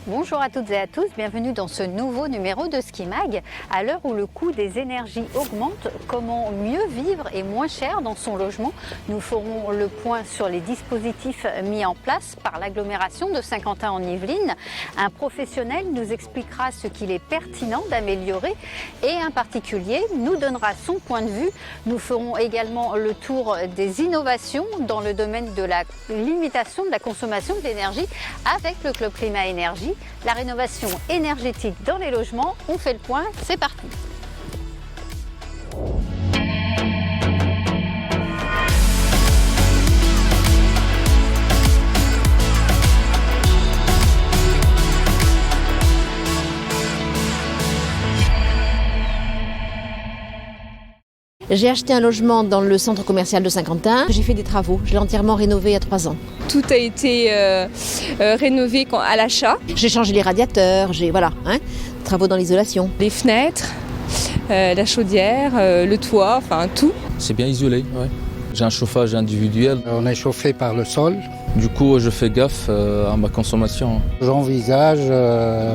Bonjour à toutes et à tous, bienvenue dans ce nouveau numéro de Ski Mag. À l'heure où le coût des énergies augmente, comment mieux vivre et moins cher dans son logement? Nous ferons le point sur les dispositifs mis en place par l'agglomération de Saint-Quentin en Yvelines. Un professionnel nous expliquera ce qu'il est pertinent d'améliorer et un particulier nous donnera son point de vue. Nous ferons également le tour des innovations dans le domaine de la limitation de la consommation d'énergie avec le Club Climat Énergie. La rénovation énergétique dans les logements, on fait le point, c'est parti. J'ai acheté un logement dans le centre commercial de Saint-Quentin. J'ai fait des travaux, je l'ai entièrement rénové il y a 3 ans. Tout a été rénové à l'achat. J'ai changé les radiateurs, travaux dans l'isolation. Les fenêtres, la chaudière, le toit, enfin tout. C'est bien isolé, ouais. J'ai un chauffage individuel. On est chauffé par le sol. Du coup, je fais gaffe à ma consommation. J'envisage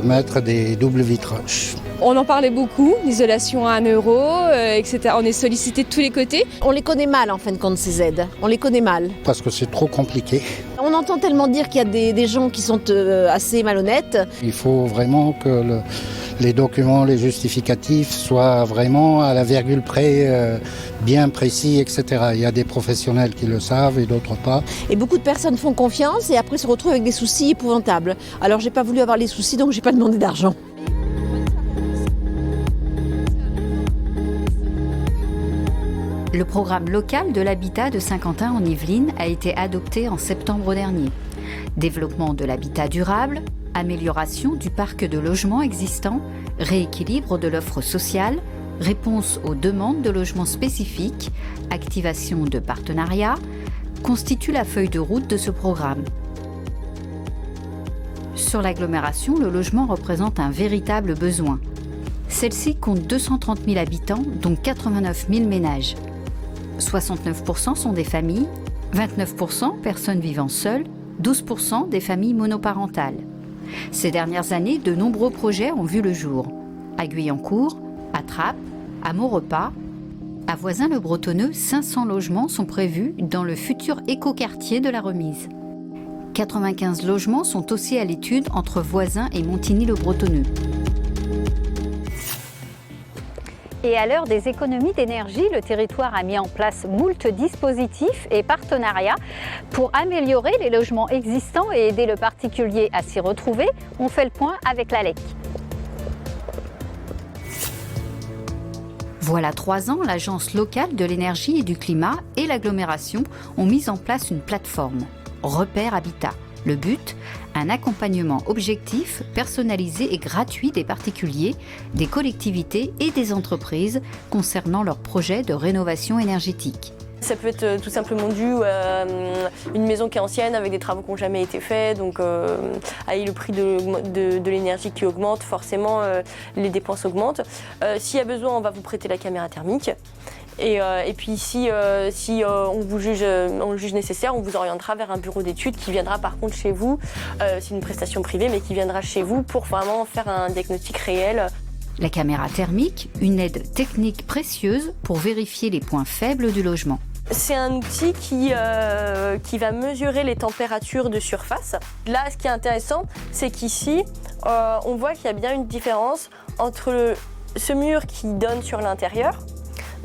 mettre des doubles vitrages. On en parlait beaucoup, l'isolation à 1 euro, etc. On est sollicité de tous les côtés. On les connaît mal en fin de compte ces aides, on les connaît mal. Parce que c'est trop compliqué. On entend tellement dire qu'il y a des gens qui sont assez malhonnêtes. Il faut vraiment que les documents, les justificatifs soient vraiment à la virgule près, bien précis, etc. Il y a des professionnels qui le savent et d'autres pas. Et beaucoup de personnes font confiance et après se retrouvent avec des soucis épouvantables. Alors j'ai pas voulu avoir les soucis donc j'ai pas demandé d'argent. Le programme local de l'habitat de Saint-Quentin en Yvelines a été adopté en septembre dernier. Développement de l'habitat durable, amélioration du parc de logements existants, rééquilibre de l'offre sociale, réponse aux demandes de logements spécifiques, activation de partenariats, constituent la feuille de route de ce programme. Sur l'agglomération, le logement représente un véritable besoin. Celle-ci compte 230 000 habitants, dont 89 000 ménages. 69% sont des familles, 29% personnes vivant seules, 12% des familles monoparentales. Ces dernières années, de nombreux projets ont vu le jour. À Guyancourt, à Trappes, à Maurepas, à Voisins-le-Bretonneux, 500 logements sont prévus dans le futur écoquartier de la Remise. 95 logements sont aussi à l'étude entre Voisins et Montigny-le-Bretonneux. Et à l'heure des économies d'énergie, le territoire a mis en place moult dispositifs et partenariats pour améliorer les logements existants et aider le particulier à s'y retrouver. On fait le point avec l'ALEC. Voilà 3 ans, l'Agence locale de l'énergie et du climat et l'agglomération ont mis en place une plateforme, Repère Habitat. Le but, un accompagnement objectif, personnalisé et gratuit des particuliers, des collectivités et des entreprises concernant leurs projets de rénovation énergétique. Ça peut être tout simplement dû à une maison qui est ancienne avec des travaux qui n'ont jamais été faits, donc avec le prix de l'énergie qui augmente, forcément les dépenses augmentent. S'il y a besoin, on va vous prêter la caméra thermique. Et puis si on vous juge nécessaire, on vous orientera vers un bureau d'études qui viendra par contre chez vous, c'est une prestation privée, mais qui viendra chez vous pour vraiment faire un diagnostic réel. La caméra thermique, une aide technique précieuse pour vérifier les points faibles du logement. C'est un outil qui va mesurer les températures de surface. Là, ce qui est intéressant, c'est qu'ici, on voit qu'il y a bien une différence entre ce mur qui donne sur l'intérieur.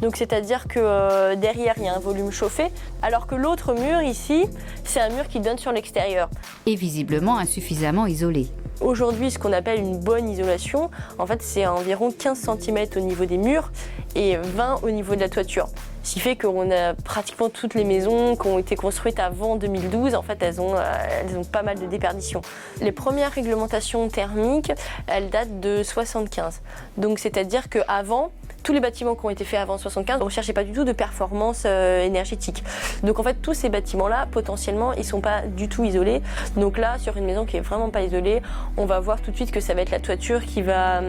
Donc c'est-à-dire que derrière, il y a un volume chauffé, alors que l'autre mur ici, c'est un mur qui donne sur l'extérieur. Et visiblement insuffisamment isolé. Aujourd'hui, ce qu'on appelle une bonne isolation, en fait, c'est environ 15 cm au niveau des murs et 20 au niveau de la toiture. Ce qui fait qu'on a pratiquement toutes les maisons qui ont été construites avant 2012, en fait, elles ont pas mal de déperditions. Les premières réglementations thermiques, elles datent de 75. Donc, c'est-à-dire qu'avant, tous les bâtiments qui ont été faits avant 75, on ne recherchait pas du tout de performance énergétique. Donc en fait, tous ces bâtiments-là, potentiellement, ils ne sont pas du tout isolés. Donc là, sur une maison qui est vraiment pas isolée, on va voir tout de suite que ça va être la toiture qui va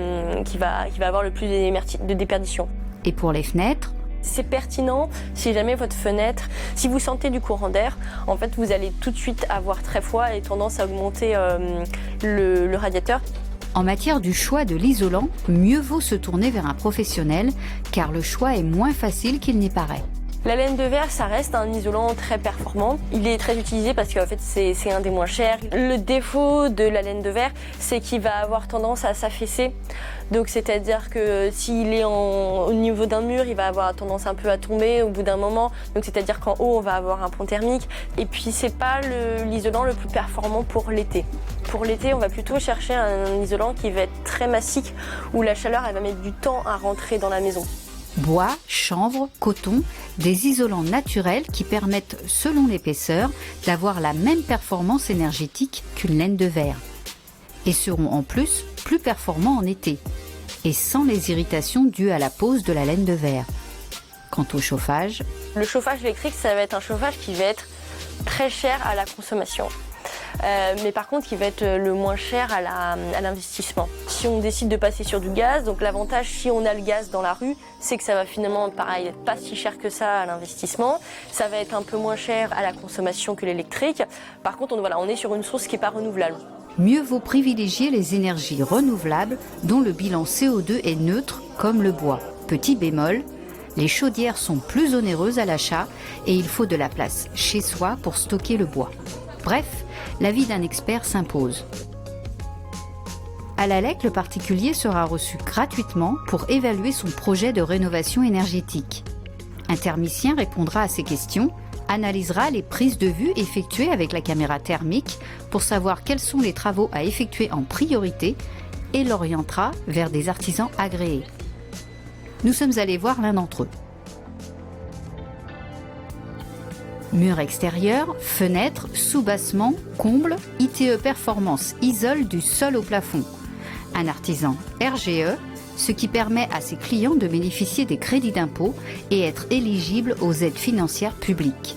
avoir le plus de déperdition. Et pour les fenêtres, C'est pertinent si jamais votre fenêtre, si vous sentez du courant d'air, en fait vous allez tout de suite avoir très froid et tendance à augmenter le radiateur. En matière du choix de l'isolant, mieux vaut se tourner vers un professionnel car le choix est moins facile qu'il n'y paraît. La laine de verre, ça reste un isolant très performant. Il est très utilisé parce qu'en fait, c'est un des moins chers. Le défaut de la laine de verre, c'est qu'il va avoir tendance à s'affaisser. Donc, c'est-à-dire que s'il est au niveau d'un mur, il va avoir tendance un peu à tomber au bout d'un moment. Donc, c'est-à-dire qu'en haut, on va avoir un pont thermique. Et puis, c'est pas l'isolant le plus performant pour l'été. Pour l'été, on va plutôt chercher un isolant qui va être très massif, où la chaleur, elle va mettre du temps à rentrer dans la maison. Bois, chanvre, coton, des isolants naturels qui permettent, selon l'épaisseur, d'avoir la même performance énergétique qu'une laine de verre. Et seront en plus plus performants en été, et sans les irritations dues à la pose de la laine de verre. Quant au chauffage, le chauffage électrique, ça va être un chauffage qui va être très cher à la consommation. Mais par contre qui va être le moins cher à l'investissement. Si on décide de passer sur du gaz, donc l'avantage si on a le gaz dans la rue, c'est que ça va finalement pareil être pas si cher que ça à l'investissement. Ça va être un peu moins cher à la consommation que l'électrique. Par contre on est sur une source qui n'est pas renouvelable. Mieux vaut privilégier les énergies renouvelables dont le bilan CO2 est neutre comme le bois. Petit bémol, les chaudières sont plus onéreuses à l'achat et il faut de la place chez soi pour stocker le bois. Bref, l'avis d'un expert s'impose. À l'ALEC, le particulier sera reçu gratuitement pour évaluer son projet de rénovation énergétique. Un thermicien répondra à ses questions, analysera les prises de vue effectuées avec la caméra thermique pour savoir quels sont les travaux à effectuer en priorité et l'orientera vers des artisans agréés. Nous sommes allés voir l'un d'entre eux. Murs extérieurs, fenêtres, soubassement, combles, ITE Performance isole du sol au plafond. Un artisan RGE, ce qui permet à ses clients de bénéficier des crédits d'impôt et être éligibles aux aides financières publiques.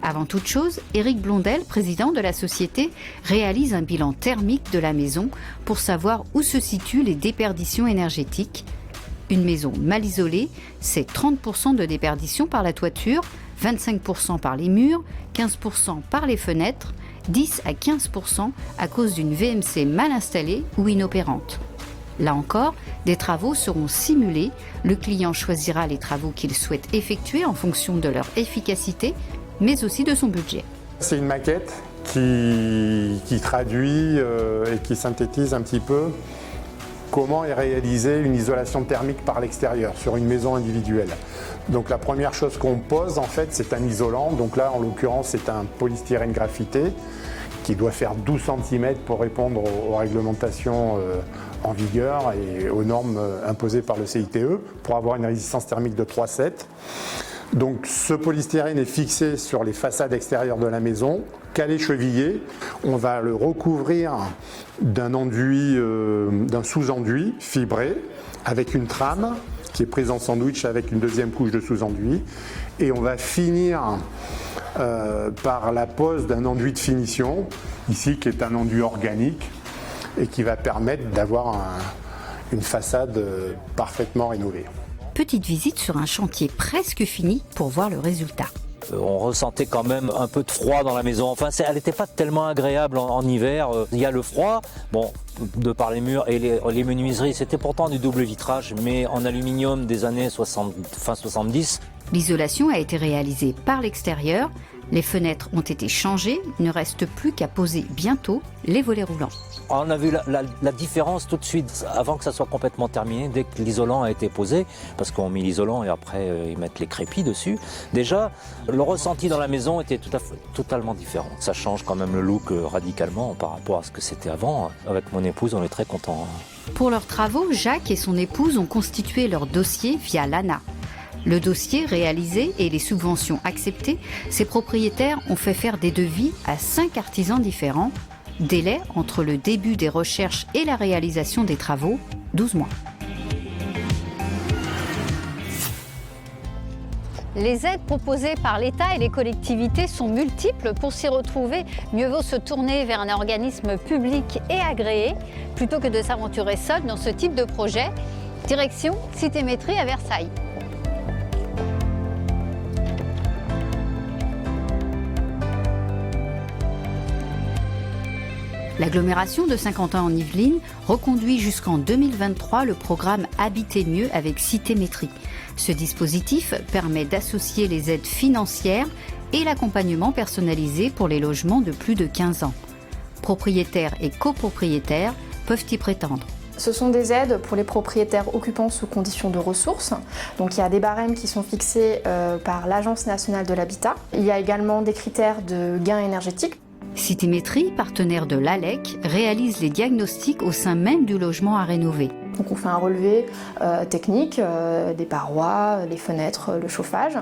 Avant toute chose, Éric Blondel, président de la société, réalise un bilan thermique de la maison pour savoir où se situent les déperditions énergétiques. Une maison mal isolée, c'est 30% de déperdition par la toiture, 25% par les murs, 15% par les fenêtres, 10 à 15% à cause d'une VMC mal installée ou inopérante. Là encore, des travaux seront simulés, le client choisira les travaux qu'il souhaite effectuer en fonction de leur efficacité, mais aussi de son budget. C'est une maquette qui traduit et qui synthétise un petit peu comment est réalisée une isolation thermique par l'extérieur sur une maison individuelle. Donc la première chose qu'on pose en fait c'est un isolant, donc là en l'occurrence c'est un polystyrène graphité qui doit faire 12 cm pour répondre aux réglementations en vigueur et aux normes imposées par le CITE pour avoir une résistance thermique de 3,7. Donc ce polystyrène est fixé sur les façades extérieures de la maison, calé chevillé. On va le recouvrir d'un enduit, d'un sous-enduit fibré avec une trame qui est prise en sandwich avec une deuxième couche de sous-enduit. Et on va finir par la pose d'un enduit de finition, ici qui est un enduit organique et qui va permettre d'avoir une façade parfaitement rénovée. Petite visite sur un chantier presque fini pour voir le résultat. On ressentait quand même un peu de froid dans la maison. Enfin, elle n'était pas tellement agréable en hiver. Il y a le froid, bon, de par les murs et les menuiseries. C'était pourtant du double vitrage, mais en aluminium des années fin 70. L'isolation a été réalisée par l'extérieur. Les fenêtres ont été changées. Il ne reste plus qu'à poser bientôt les volets roulants. On a vu la différence tout de suite, avant que ça soit complètement terminé, dès que l'isolant a été posé, parce qu'on met l'isolant et après ils mettent les crépis dessus. Déjà, le ressenti dans la maison était totalement différent. Ça change quand même le look radicalement par rapport à ce que c'était avant. Avec mon épouse, on est très contents. Pour leurs travaux, Jacques et son épouse ont constitué leur dossier via l'ANA. Le dossier réalisé et les subventions acceptées, ces propriétaires ont fait faire des devis à 5 artisans différents. Délai entre le début des recherches et la réalisation des travaux, 12 mois. Les aides proposées par l'État et les collectivités sont multiples. Pour s'y retrouver, mieux vaut se tourner vers un organisme public et agréé plutôt que de s'aventurer seul dans ce type de projet. Direction Citémétrie à Versailles. L'agglomération de Saint-Quentin en Yvelines reconduit jusqu'en 2023 le programme Habiter mieux avec Citémétrie. Ce dispositif permet d'associer les aides financières et l'accompagnement personnalisé pour les logements de plus de 15 ans. Propriétaires et copropriétaires peuvent y prétendre. Ce sont des aides pour les propriétaires occupants sous conditions de ressources. Donc il y a des barèmes qui sont fixés par l'Agence nationale de l'habitat. Il y a également des critères de gain énergétique. Citémétrie, partenaire de l'ALEC, réalise les diagnostics au sein même du logement à rénover. Donc on fait un relevé technique des parois, les fenêtres, le chauffage.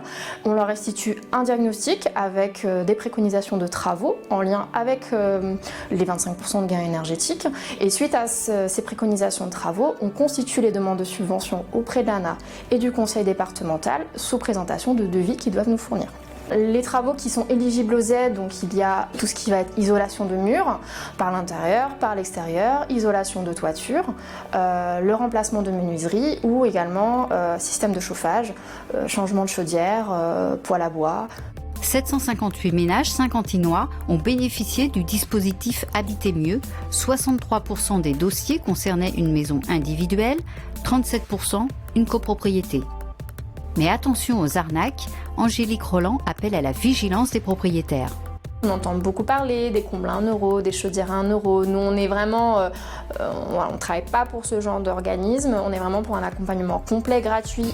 On leur restitue un diagnostic avec des préconisations de travaux en lien avec les 25% de gains énergétiques. Et suite à ces préconisations de travaux, on constitue les demandes de subvention auprès de l'ANA et du conseil départemental sous présentation de devis qu'ils doivent nous fournir. Les travaux qui sont éligibles aux aides, donc il y a tout ce qui va être isolation de murs par l'intérieur, par l'extérieur, isolation de toiture, le remplacement de menuiserie ou également système de chauffage, changement de chaudière, poêle à bois. 758 ménages saint-quentinois ont bénéficié du dispositif Habiter mieux. 63% des dossiers concernaient une maison individuelle, 37% une copropriété. Mais attention aux arnaques, Angélique Roland appelle à la vigilance des propriétaires. On entend beaucoup parler des combles à 1 euro, des chaudières à 1 euro. Nous, on est vraiment, on ne travaille pas pour ce genre d'organisme, on est vraiment pour un accompagnement complet, gratuit.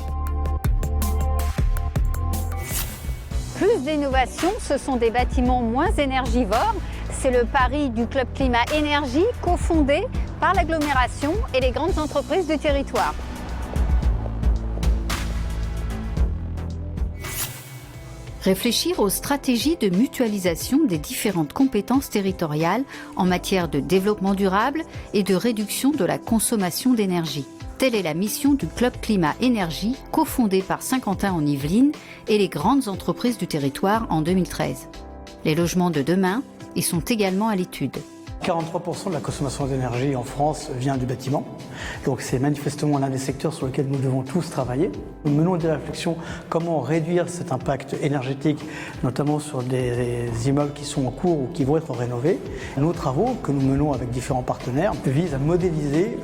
Plus d'innovation, ce sont des bâtiments moins énergivores. C'est le pari du Club Climat Énergie, cofondé par l'agglomération et les grandes entreprises du territoire. Réfléchir aux stratégies de mutualisation des différentes compétences territoriales en matière de développement durable et de réduction de la consommation d'énergie. Telle est la mission du Club Climat Énergie, cofondé par Saint-Quentin en Yvelines et les grandes entreprises du territoire en 2013. Les logements de demain y sont également à l'étude. 43% de la consommation d'énergie en France vient du bâtiment. Donc c'est manifestement l'un des secteurs sur lesquels nous devons tous travailler. Nous menons des réflexions comment réduire cet impact énergétique, notamment sur des immeubles qui sont en cours ou qui vont être rénovés. Nos travaux que nous menons avec différents partenaires visent à modéliser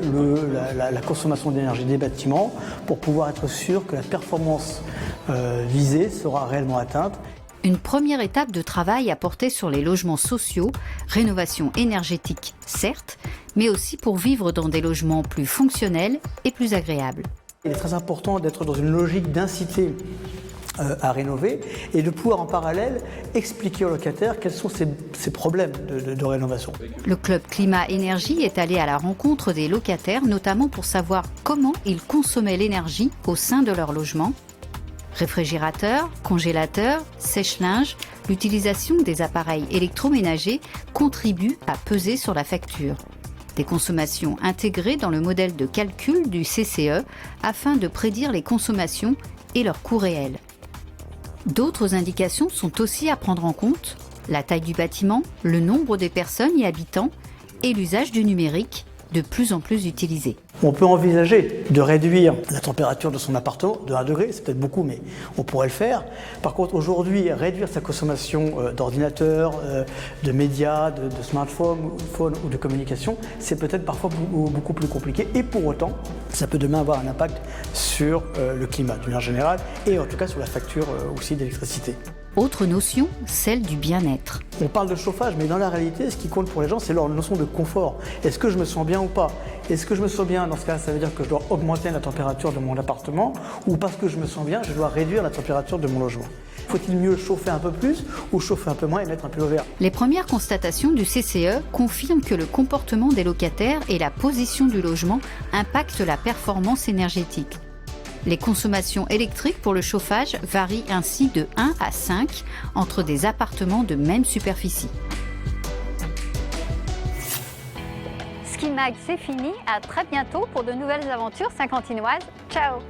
la consommation d'énergie des bâtiments pour pouvoir être sûr que la performance visée sera réellement atteinte. Une première étape de travail à porter sur les logements sociaux, rénovation énergétique certes, mais aussi pour vivre dans des logements plus fonctionnels et plus agréables. Il est très important d'être dans une logique d'inciter à rénover et de pouvoir en parallèle expliquer aux locataires quels sont ces problèmes de rénovation. Le Club Climat Énergie est allé à la rencontre des locataires, notamment pour savoir comment ils consommaient l'énergie au sein de leur logement. Réfrigérateur, congélateur, sèche-linge, l'utilisation des appareils électroménagers contribue à peser sur la facture. Des consommations intégrées dans le modèle de calcul du CCE afin de prédire les consommations et leur coût réel. D'autres indications sont aussi à prendre en compte, la taille du bâtiment, le nombre de personnes y habitant et l'usage du numérique de plus en plus utilisé. On peut envisager de réduire la température de son appartement de 1 degré, c'est peut-être beaucoup, mais on pourrait le faire. Par contre, aujourd'hui, réduire sa consommation d'ordinateur, de médias, de smartphones ou de communication, c'est peut-être parfois beaucoup plus compliqué. Et pour autant, ça peut demain avoir un impact sur le climat, d'une manière générale, et en tout cas sur la facture aussi d'électricité. Autre notion, celle du bien-être. On parle de chauffage, mais dans la réalité, ce qui compte pour les gens, c'est leur notion de confort. Est-ce que je me sens bien ou pas? Est-ce que je me sens bien? Dans ce cas, ça veut dire que je dois augmenter la température de mon appartement, ou parce que je me sens bien, je dois réduire la température de mon logement. Faut-il mieux chauffer un peu plus ou chauffer un peu moins et mettre un peu au vert? Les premières constatations du CCE confirment que le comportement des locataires et la position du logement impactent la performance énergétique. Les consommations électriques pour le chauffage varient ainsi de 1 à 5 entre des appartements de même superficie. Ski Mag, c'est fini. À très bientôt pour de nouvelles aventures saint-quentinoises. Ciao!